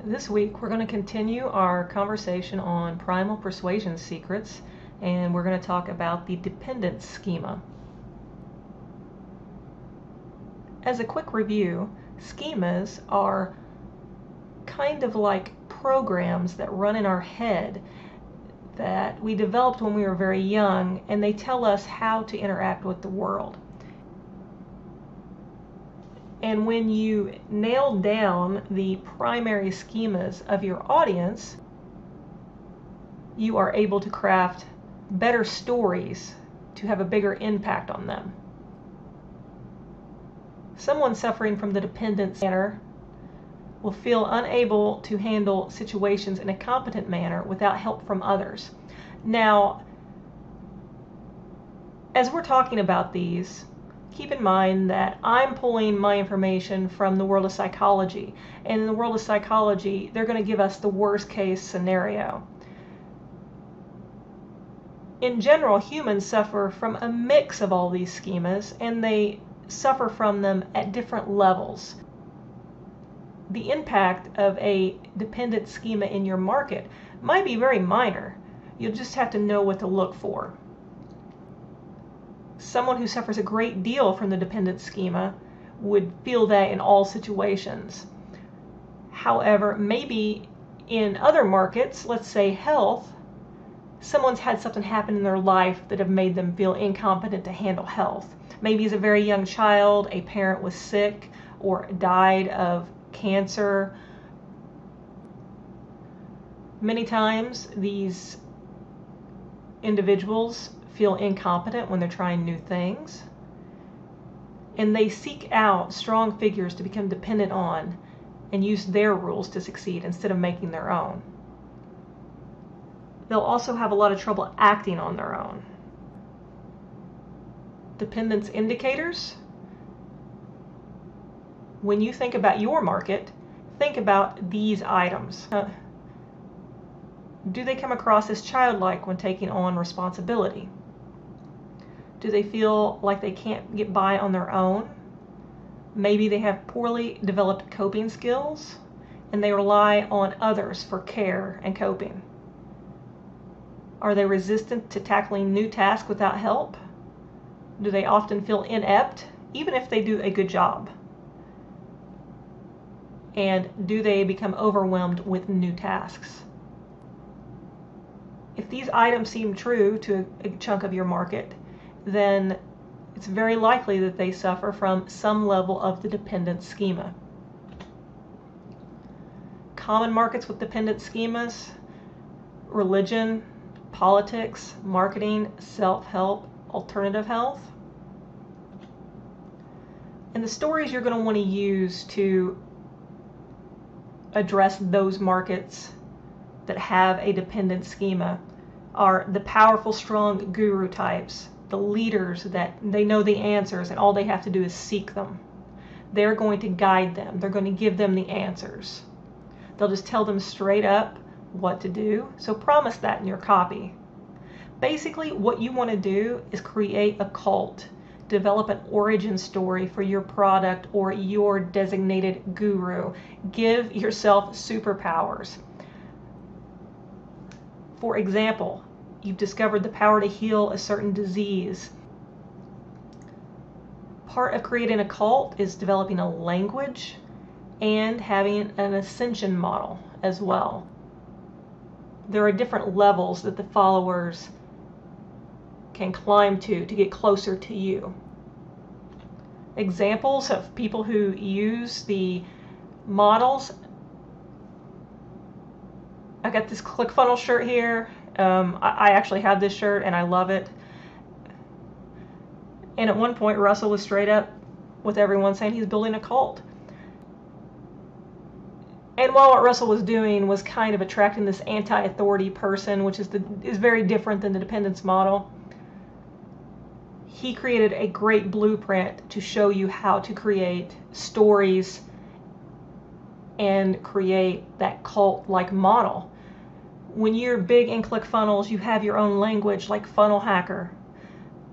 This week we're going to continue our conversation on Primal Persuasion Secrets, and we're going to talk about the Dependence Schema. As a quick review, schemas are kind of like programs that run in our head that we developed when we were very young, and they tell us how to interact with the world. And when you nail down the primary schemas of your audience, you are able to craft better stories to have a bigger impact on them. Someone suffering from the dependence manner will feel unable to handle situations in a competent manner without help from others. Now, as we're talking about these, keep in mind that I'm pulling my information from the world of psychology. And in the world of psychology, they're going to give us the worst case scenario. In general, humans suffer from a mix of all these schemas, and they suffer from them at different levels. The impact of a dependent schema in your market might be very minor. You'll just have to know what to look for. Someone who suffers a great deal from the dependent schema would feel that in all situations. However, maybe in other markets, let's say health, someone's had something happen in their life that have made them feel incompetent to handle health. Maybe as a very young child, a parent was sick or died of cancer. Many times these individuals feel incompetent when they're trying new things, and they seek out strong figures to become dependent on and use their rules to succeed instead of making their own. They'll also have a lot of trouble acting on their own. Dependence indicators. When you think about your market, think about these items. Do they come across as childlike when taking on responsibility? Do they feel like they can't get by on their own? Maybe they have poorly developed coping skills and they rely on others for care and coping. Are they resistant to tackling new tasks without help? Do they often feel inept, even if they do a good job? And do they become overwhelmed with new tasks? If these items seem true to a chunk of your market, then it's very likely that they suffer from some level of the dependent schema. Common markets with dependent schemas: religion, politics, marketing, self-help, alternative health. And the stories you're going to want to use to address those markets that have a dependent schema are the powerful, strong guru types, the leaders that they know the answers and all they have to do is seek them. They're going to guide them. They're going to give them the answers. They'll just tell them straight up what to do. So promise that in your copy. Basically, what you want to do is create a cult. Develop an origin story for your product or your designated guru. Give yourself superpowers. For example, you've discovered the power to heal a certain disease. Part of creating a cult is developing a language and having an ascension model as well. There are different levels that the followers can climb to get closer to you. Examples of people who use the models: I got this ClickFunnels shirt here. I actually have this shirt and I love it. And at one point, Russell was straight up with everyone saying he's building a cult. And while what Russell was doing was kind of attracting this anti-authority person, which is very different than the dependence model, he created a great blueprint to show you how to create stories and create that cult-like model. When you're big in ClickFunnels, you have your own language like Funnel Hacker.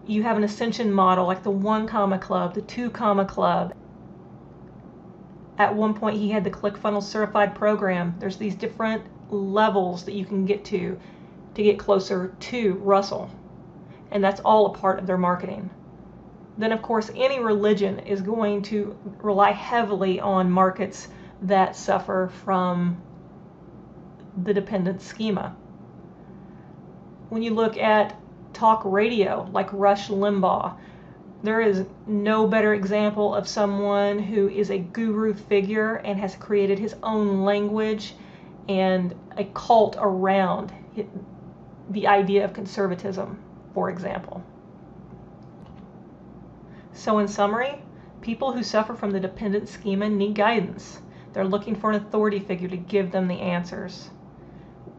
You have an ascension model like the 1 Comma Club, the 2 Comma Club. At one point, he had the ClickFunnels certified program. There's these different levels that you can get to get closer to Russell. And that's all a part of their marketing. Then, of course, any religion is going to rely heavily on markets that suffer from the dependence schema. When you look at talk radio, like Rush Limbaugh, there is no better example of someone who is a guru figure and has created his own language and a cult around the idea of conservatism, for example. So in summary, people who suffer from the dependent schema need guidance. They're looking for an authority figure to give them the answers.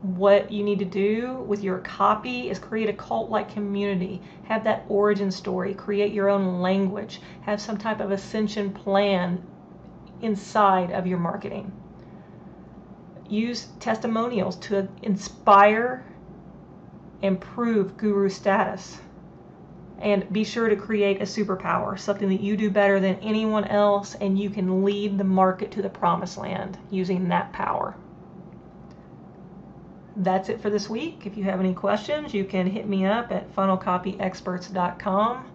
What you need to do with your copy is create a cult-like community, have that origin story, create your own language, have some type of ascension plan inside of your marketing. Use testimonials to inspire and prove guru status. And be sure to create a superpower, something that you do better than anyone else, and you can lead the market to the promised land using that power. That's it for this week. If you have any questions, you can hit me up at funnelcopyexperts.com.